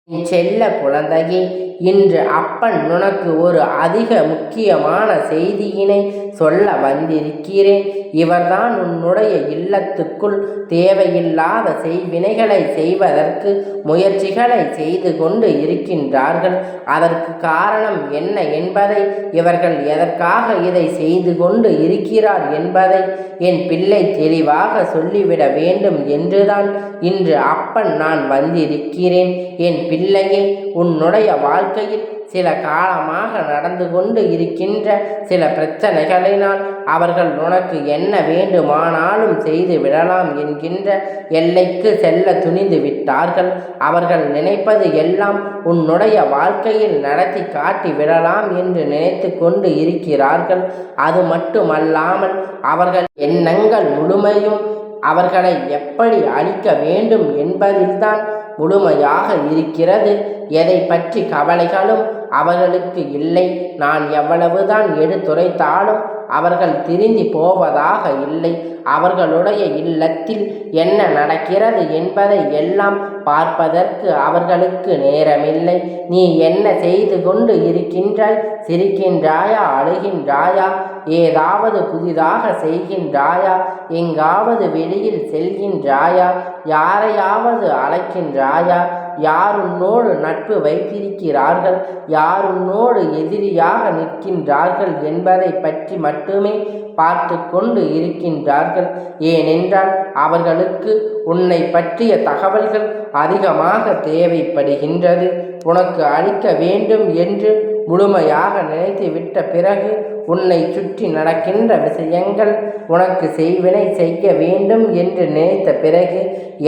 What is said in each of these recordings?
என் செல்ல குழந்தையே, இன்று அப்பன் உனக்கு ஒரு அதிக முக்கியமான செய்தியினை சொல்ல வந்திருக்கிறேன். இவர்தான் உன்னுடைய இல்லத்துக்குள் தேவையில்லாத செய்வினைகளை செய்வதற்கு முயற்சிகளை செய்து கொண்டு இருக்கின்றார்கள். அதற்கு காரணம் என்ன என்பதை, இவர்கள் எதற்காக இதை செய்து கொண்டு இருக்கிறார் என்பதை என் பிள்ளை தெளிவாக சொல்லிவிட வேண்டும் என்றுதான் இன்று அப்பன் நான் வந்திருக்கிறேன். என் பிள்ளையே, உன்னுடைய வாழ்க்கையில் சில காலமாக நடந்து கொண்டு இருக்கின்ற சில பிரச்சனைகளினால் அவர்கள் உனக்கு என்ன வேண்டுமானாலும் செய்து விடலாம் என்கின்ற எல்லைக்கு செல்ல துணிந்து விட்டார்கள். அவர்கள் நினைப்பது எல்லாம் உன்னுடைய வாழ்க்கையில் நடத்தி காட்டி விடலாம் என்று நினைத்து கொண்டு இருக்கிறார்கள். அது மட்டுமல்லாமல் அவர்கள் எண்ணங்கள் முழுமையும் அவர்களை எப்படி அழிக்க வேண்டும் என்பதில்தான் முழுமையாக இருக்கிறது. எதை பற்றி கவலைகளும் அவர்களுக்கு இல்லை. நான் எவ்வளவுதான் எடுத்துரைத்தாலும் அவர்கள் திரும்பி போவதாக இல்லை. அவர்களுடைய இல்லத்தில் என்ன நடக்கிறது என்பதை எல்லாம் பார்ப்பதற்கு அவர்களுக்கு நேரமில்லை. நீ என்ன செய்து கொண்டு இருக்கின்றாய்? சிரிக்கின்றாயா? அழுகின்றாயா? ஏதாவது புதிதாக செய்கின்றாயா? எங்காவது வெளியில் செல்கின்றாயா? யாரையாவது அழைக்கின்றாயா? யார் உன்னோடு நட்பு வைத்திருக்கிறார்கள், யார் உன்னோடு எதிரியாக நிற்கின்றார்கள் என்பதை பற்றி மட்டுமே பார்த்து கொண்டு இருக்கின்றார்கள். ஏனென்றால் அவர்களுக்கு உன்னை பற்றிய தகவல்கள் அதிகமாக தேவைப்படுகின்றது. உனக்கு அளிக்க வேண்டும் என்று முழுமையாக நினைத்து விட்ட பிறகு உன்னை சுற்றி நடக்கின்ற விஷயங்கள் உனக்கு செய்வினை செய்ய வேண்டும் என்று நினைத்த பிறகு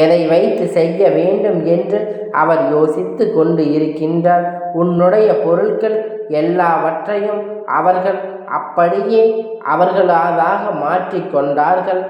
எதை வைத்து செய்ய வேண்டும் என்று அவர் யோசித்து கொண்டு இருக்கின்றார். உன்னுடைய பொருட்கள் எல்லாவற்றையும் அவர்கள் அப்படியே அவர்களாக மாற்றிக்கொண்டார்கள்.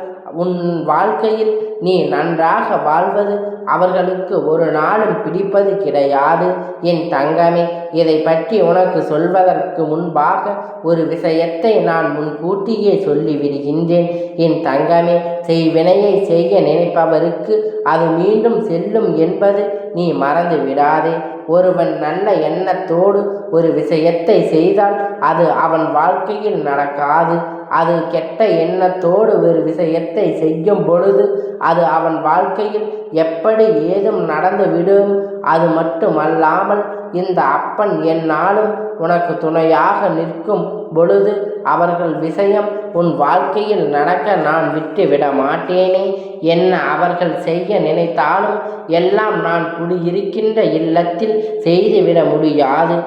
உன் வாழ்க்கையில் நீ நன்றாக வாழ்வது அவர்களுக்கு ஒரு நாளும் பிடிப்பது கிடையாது. என் தங்கமே, இதை பற்றி உனக்கு சொல்வதற்கு முன்பாக ஒரு விஷயத்தை நான் முன்கூட்டியே சொல்லிவிடுகின்றேன். என் தங்கமே, செய்வினையை செய்ய நினைப்பவருக்கு அது மீண்டும் செல்லும் என்பது நீ மறந்து விடாதே. ஒருவன் நல்ல எண்ணத்தோடு ஒரு விஷயத்தை செய்தால் அது அவன் வாழ்க்கையில் நடக்காது. அது கெட்ட எண்ணத்தோடு ஒரு விஷயத்தை செய்யும் பொழுது அது அவன் வாழ்க்கையில் எப்படி ஏதும் நடந்துவிடும். அது மட்டுமல்லாமல் இந்த அப்பன் எந்நாளும் உனக்கு துணையாக நிற்கும் பொழுது அவர்கள் விஷயம் உன் வாழ்க்கையில் நடக்க நான் விட்டுவிட மாட்டேனே. என்ன அவர்கள் செய்ய நினைத்தாலும் எல்லாம் நான் குடியிருக்கின்ற இல்லத்தில் செய்துவிட முடியாது.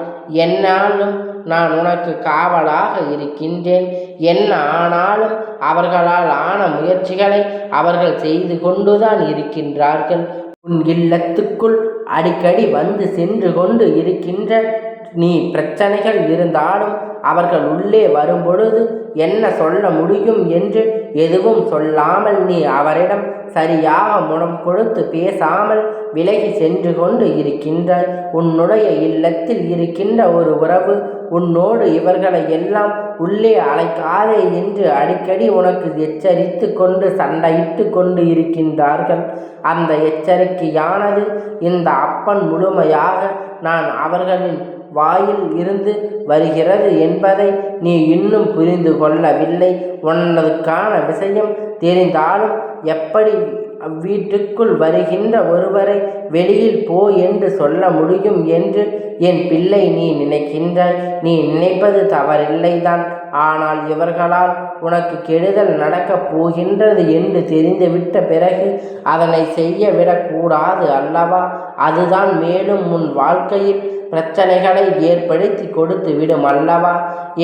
என்னாலும் நான் உனக்கு காவலாக இருக்கின்றேன். என்ன ஆனாலும் அவர்களால் ஆன முயற்சிகளை அவர்கள் செய்து கொண்டுதான் இருக்கின்றார்கள். உன் இல்லத்துக்குள் அடிக்கடி வந்து சென்று கொண்டு இருக்கின்ற நீ பிரச்சனைகள் இருந்தாலும் அவர்கள் உள்ளே வரும்பொழுது என்ன சொல்ல முடியும் என்று எதுவும் சொல்லாமல் நீ அவரிடம் சரியாக முடம் கொடுத்து பேசாமல் விலகி சென்று கொண்டு இருக்கின்றாய். உன்னுடைய இல்லத்தில் இருக்கின்ற ஒரு உறவு உன்னோடு இவர்களை எல்லாம் உள்ளே அழைக்காதே என்று அடிக்கடி உனக்கு எச்சரித்து கொண்டு சண்டையிட்டு கொண்டு இருக்கின்றார்கள். அந்த எச்சரிக்கையானது இந்த அப்பன் முழுமையாக நான் அவர்களின் வாயில் இருந்து வருகிறது என்பதை நீ இன்னும் புரிந்து கொள்ளவில்லை. உனக்கான விஷயம் தெரிந்தாலும் எப்படி வீட்டுக்குள் வருகின்ற ஒருவரை வெளியில் போ என்று சொல்ல முடியும் என்று என் பிள்ளை நீ நினைக்கின்றாய். நீ நினைப்பது தவறில்லைதான். ஆனால் இவர்களால் உனக்கு கெடுதல் நடக்கப் போகின்றது என்று தெரிந்துவிட்ட பிறகு அதனை செய்ய விடக்கூடாது அல்லவா? அதுதான் மேலும் உன் வாழ்க்கையில் பிரச்சனைகளை ஏற்படுத்தி கொடுத்து விடும் அல்லவா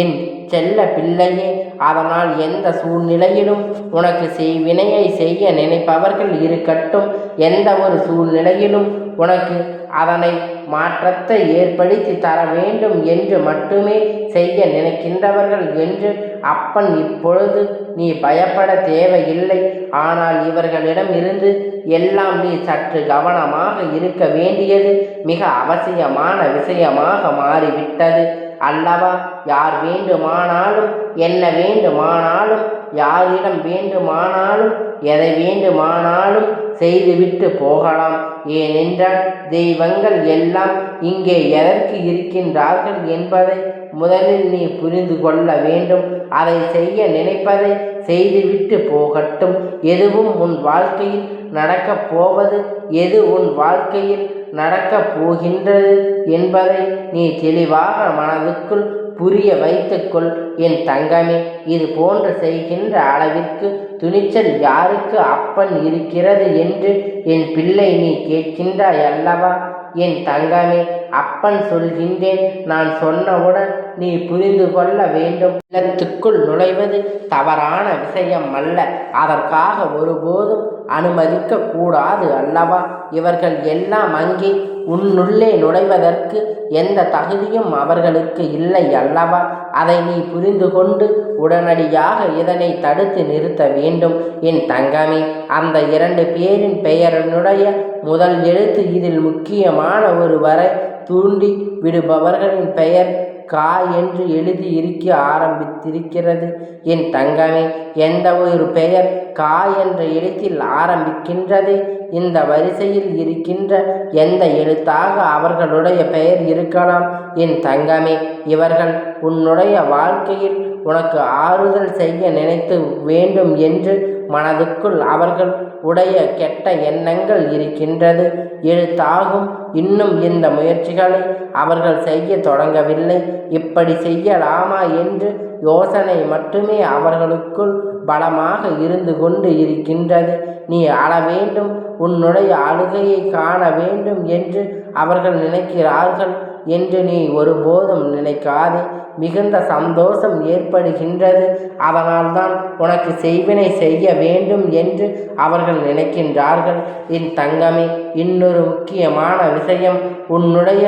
என் செல்ல பிள்ளையே. அதனால் எந்த சூழ்நிலையிலும் உனக்கு செய்வினையை செய்ய நினைப்பவர்கள் இருக்கட்டும். எந்த ஒரு சூழ்நிலையிலும் உனக்கு அதனை மாற்றத்தை ஏற்படுத்தி தர வேண்டும் என்று மட்டுமே செய்ய நினைக்கின்றவர்கள் என்று அப்பன் இப்பொழுது நீ பயப்பட தேவையில்லை. ஆனால் இவர்களிடம் இருந்து எல்லாம் நீ சற்று கவனமாக இருக்க வேண்டியது மிக அவசியமான விஷயமாக மாறிவிட்டது அல்லவா? யார் வேண்டுமானாலும் என்ன வேண்டுமானாலும் யாரிடம் வேண்டுமானாலும் எதை வேண்டுமானாலும் செய்துவிட்டு போகலாம். ஏனென்றால் தெய்வங்கள் எல்லாம் இங்கே எதற்கு இருக்கின்றார்கள் என்பதை முதலில் நீ புரிந்து கொள்ள வேண்டும். அதை செய்ய நினைப்பதை செய்துவிட்டு போகட்டும். எதுவும் உன் வாழ்க்கையில் நடக்கப் போவது, எது உன் வாழ்க்கையில் நடக்கப் போகின்றது என்பதை நீ தெளிவாக மனதுக்குள் புரிய வைத்துக்கொள். என் தங்கமே, இது போன்று செய்கின்ற அளவிற்கு துணிச்சல் யாருக்கு அப்பன் இருக்கிறது என்று என் பிள்ளை நீ கேட்கின்றாய் அல்லவா? என் தங்கமே, அப்பன் சொல்கின்றேன், நான் சொன்னவுடன் நீ புரிந்து கொள்ள வேண்டும். இல்லத்துக்குள் நுழைவது தவறான விஷயம் அல்ல. அதற்காக ஒருபோதும் அனுமதிக்க கூடாது அல்லவா? இவர்கள் எல்லாம் அங்கே உன்னுள்ளே நுழைவதற்கு எந்த தகுதியும் அவர்களுக்கு இல்லை அல்லவா? அதை நீ புரிந்து கொண்டு உடனடியாக இதனை தடுத்து நிறுத்த வேண்டும். என் தங்கமே, அந்த 2 பேரின் பெயரினுடைய முதல் எழுத்து இதில் முக்கியமான ஒருவரை தூண்டி விடுபவர்களின் பெயர் கா என்று எழுதி இருக்க ஆரம்பித்திருக்கிறது. என் தங்கமே, எந்த ஒரு பெயர் கா என்ற எழுத்தில் ஆரம்பிக்கின்றது, இந்த வரிசையில் இருக்கின்ற எந்த எழுத்தாக அவர்களுடைய பெயர் இருக்கலாம். என் தங்கமே, இவர்கள் உன்னுடைய வாழ்க்கையில் உனக்கு ஆறுதல் செய்ய நினைத்து வேண்டும் என்று மனதுக்குள் அவர்கள் உடைய கெட்ட எண்ணங்கள் இருக்கின்றது. எழுத்தாகும். இன்னும் இந்த முயற்சிகளை அவர்கள் செய்ய தொடங்கவில்லை. இப்படி செய்யலாமா என்று யோசனை மட்டுமே அவர்களுக்குள் பலமாக இருந்து கொண்டு இருக்கின்றது. நீ அழ வேண்டும், உன்னுடைய அழுகையை காண வேண்டும் என்று அவர்கள் நினைக்கிறார்கள் என்று நீ ஒருபோதும் நினைக்காதே. மிகுந்த சந்தோஷம் ஏற்படுகின்றது. அதனால்தான் உனக்கு செய்வினை செய்ய வேண்டும் என்று அவர்கள் நினைக்கின்றார்கள். என் தங்கமே, இன்னொரு முக்கியமான விஷயம் உன்னுடைய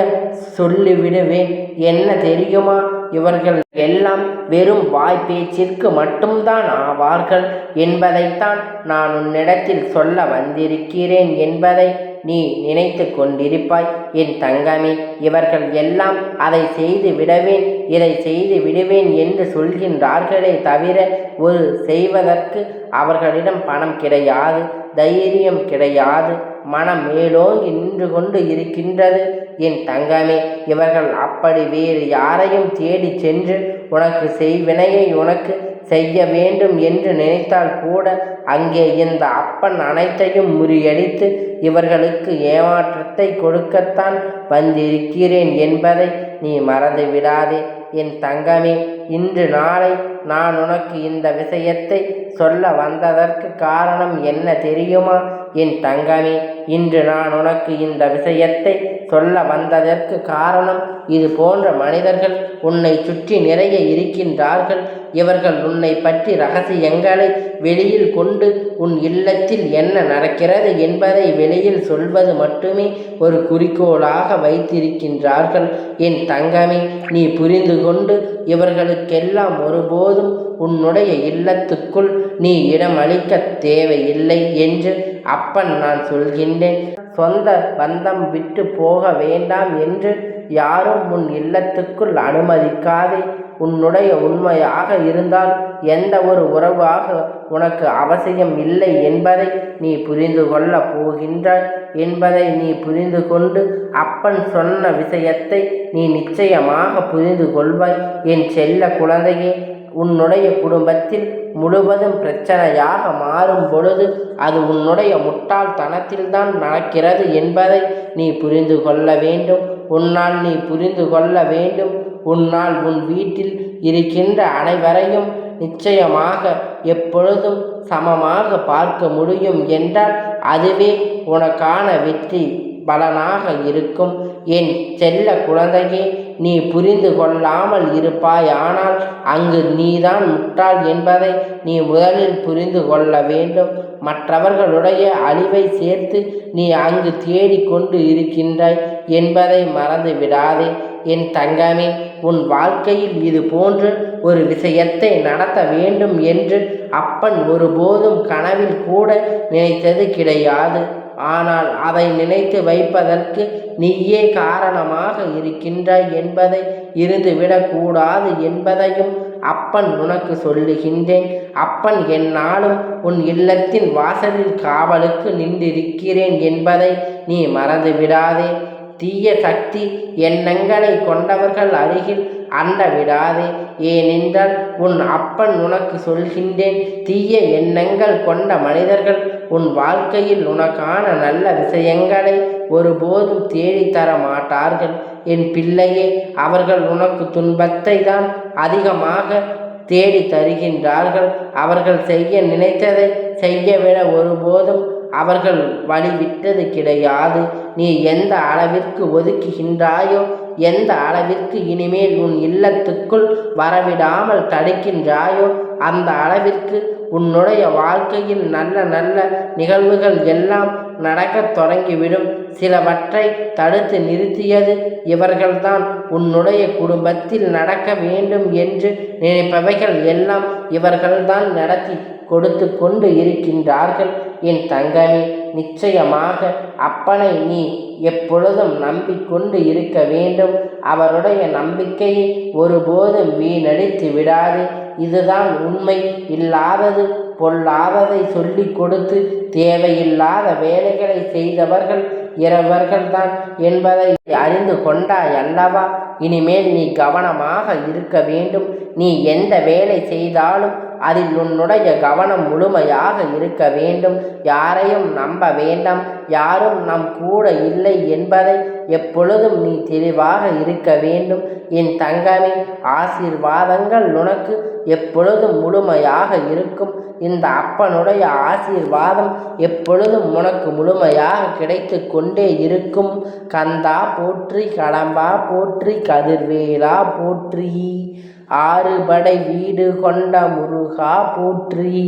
சொல்லிவிடுவேன். என்ன தெரியுமா? இவர்கள் எல்லாம் வெறும் வாய்ப்பேச்சிற்கு மட்டும்தான் ஆவார்கள் என்பதைத்தான் நான் உன்னிடத்தில் சொல்ல வந்திருக்கிறேன் என்பதை நீ நினைத்து கொண்டிருப்பாய். என் தங்கமே, இவர்கள் எல்லாம் அதை செய்து விடுவேன், இதை செய்து விடுவேன் என்று சொல்கின்றார்களே தவிர ஒரு செய்வதற்கு அவர்களிடம் பணம் கிடையாது, தைரியம் கிடையாது, மனம் மேலோங்கி நின்று கொண்டு இருக்கின்றது. என் தங்கமே, இவர்கள் அப்படி வேறு யாரையும் தேடி சென்று உனக்கு செய்வினையை உனக்கு செய்ய வேண்டும் என்று நினைத்தால் கூட அங்கே இந்த அப்பன் அனைத்தையும் முறியடித்து இவர்களுக்கு ஏமாற்றத்தை கொடுக்கத்தான் வந்திருக்கிறேன் என்பதை நீ மறந்து விடாதே. என் தங்கமே, இன்று நாளை நான் உனக்கு இந்த விஷயத்தை சொல்ல வந்ததற்கு காரணம் என்ன தெரியுமா? என் தங்கமே, இன்று நான் உனக்கு இந்த விஷயத்தை சொல்ல வந்ததற்கு காரணம், இது போன்ற மனிதர்கள் உன்னை சுற்றி நிறைய இருக்கின்றார்கள். இவர்கள் உன்னை பற்றி ரகசியங்களை வெளியில் கொண்டு உன் இல்லத்தில் என்ன நடக்கிறது என்பதை வெளியில் சொல்வது மட்டுமே ஒரு குறிக்கோளாக வைத்திருக்கின்றார்கள். என் தங்கமே, நீ புரிந்து கொண்டு இவர்களுக்கெல்லாம் ஒருபோதும் உன்னுடைய இல்லத்துக்குள் நீ இடமளிக்க தேவையில்லை என்று அப்பன் நான் சொல்கின்றேன். சொந்த பந்தம் விட்டு போக வேண்டாம் என்று யாரும் உன் இல்லத்துக்குள் அனுமதிக்காதே. உன்னுடைய உண்மையாக இருந்தால் எந்த ஒரு உறவாக உனக்கு அவசியம் இல்லை என்பதை நீ புரிந்து கொள்ள போகின்றாய் என்பதை நீ புரிந்து கொண்டு அப்பன் சொன்ன விஷயத்தை நீ நிச்சயமாக புரிந்து கொள்வாய். என் செல்ல குழந்தையே, உன்னுடைய குடும்பத்தில் முழுவதும் பிரச்சனையாக மாறும் பொழுது அது உன்னுடைய முட்டாள்தனத்தில்தான் நடக்கிறது என்பதை நீ புரிந்து கொள்ள வேண்டும். உன்னால் நீ புரிந்து கொள்ள வேண்டும். உன்னால் உன் வீட்டில் இருக்கின்ற அனைவரையும் நிச்சயமாக எப்பொழுதும் சமமாக பார்க்க முடியும் என்றால் அதுவே உனக்கான வெற்றி பலனாக இருக்கும். என் செல்ல குழந்தையே, நீ புரிந்து கொள்ளாமல் இருப்பாய். ஆனால் அங்கு நீதான் முட்டாள் என்பதை நீ முதலில் புரிந்து கொள்ள வேண்டும். மற்றவர்களுடைய அழிவை சேர்த்து நீ அங்கு தேடிக்கொண்டு இருக்கின்றாய் என்பதை மறந்து விடாதே. என் தங்கமே, உன் வாழ்க்கையில் இது போன்று ஒரு விஷயத்தை நடத்த வேண்டும் என்று அப்பன் ஒருபோதும் கனவில் கூட நினைத்தது கிடையாது. ஆனால் அதை நினைத்து வைப்பதற்கு நீயே காரணமாக இருக்கின்றாய் என்பதை இருந்துவிடக்கூடாது என்பதையும் அப்பன் உனக்கு சொல்லுகின்றேன். அப்பன் எந்நாளும் உன் இல்லத்தின் வாசலில் காவலுக்கு நின்றிருக்கிறேன் என்பதை நீ மறந்து விடாதே. தீய சக்தி எண்ணங்களை கொண்டவர்கள் அருகில் அண்ட விடாதே. ஏனென்றால் உன் அப்பன் உனக்கு சொல்கின்றேன், தீய எண்ணங்கள் கொண்ட மனிதர்கள் உன் வாழ்க்கையில் உனக்கான நல்ல விஷயங்களை ஒருபோதும் தேடித்தர மாட்டார்கள். என் பிள்ளையே, அவர்கள் உனக்கு துன்பத்தை தான் அதிகமாக தேடி தருகின்றார்கள். அவர்கள் செய்ய நினைத்ததை செய்யவிட ஒருபோதும் அவர்கள் வழிவிட்டது கிடையாது. நீ எந்த அளவிற்கு ஒதுக்குகின்றாயோ, எந்த அளவிற்கு இனிமேல் உன் இல்லத்துக்குள் வரவிடாமல் தடுக்கின்றாயோ, அந்த அளவிற்கு உன்னுடைய வாழ்க்கையில் நல்ல நல்ல நிகழ்வுகள் எல்லாம் நடக்கத் தொடங்கிவிடும். சிலவற்றை தடுத்து நிறுத்தியது இவர்கள்தான். உன்னுடைய குடும்பத்தில் நடக்க வேண்டும் என்று நினைப்பவைகள் எல்லாம் இவர்கள்தான் நடத்தி கொடுத்து கொண்டு இருக்கின்றார்கள். என் தங்கமே, நிச்சயமாக அப்பனை நீ எப்பொழுதும் நம்பிக்கொண்டு இருக்க வேண்டும். அவருடைய நம்பிக்கையை ஒருபோதும் வீணடித்து விடாது. இதுதான் உண்மை. இல்லாதது பொல்லாததை சொல்லி கொடுத்து தேவையில்லாத வேலைகளை செய்தவர்கள் இவர்கள்தான் என்பதை அறிந்து கொண்டாய் அல்லவா? இனிமேல் நீ கவனமாக இருக்க வேண்டும். நீ எந்த வேலை செய்தாலும் அதில் உன்னுடைய கவனம் முழுமையாக இருக்க வேண்டும். யாரையும் நம்ப வேண்டாம். யாரும் நம் கூட இல்லை என்பதை எப்பொழுதும் நீ தெளிவாக இருக்க வேண்டும். என் தங்கமே, ஆசீர்வாதங்கள் உனக்கு எப்பொழுதும் முழுமையாக இருக்கும். இந்த அப்பனுடைய ஆசீர்வாதம் எப்பொழுதும் உனக்கு முழுமையாக கிடைத்து கொண்டே இருக்கும். கந்தா போற்றி, கடம்பா போற்றி, கதிர்வேலா போற்றி, ஆறுபடை வீடு கொண்ட முருகா போற்றி.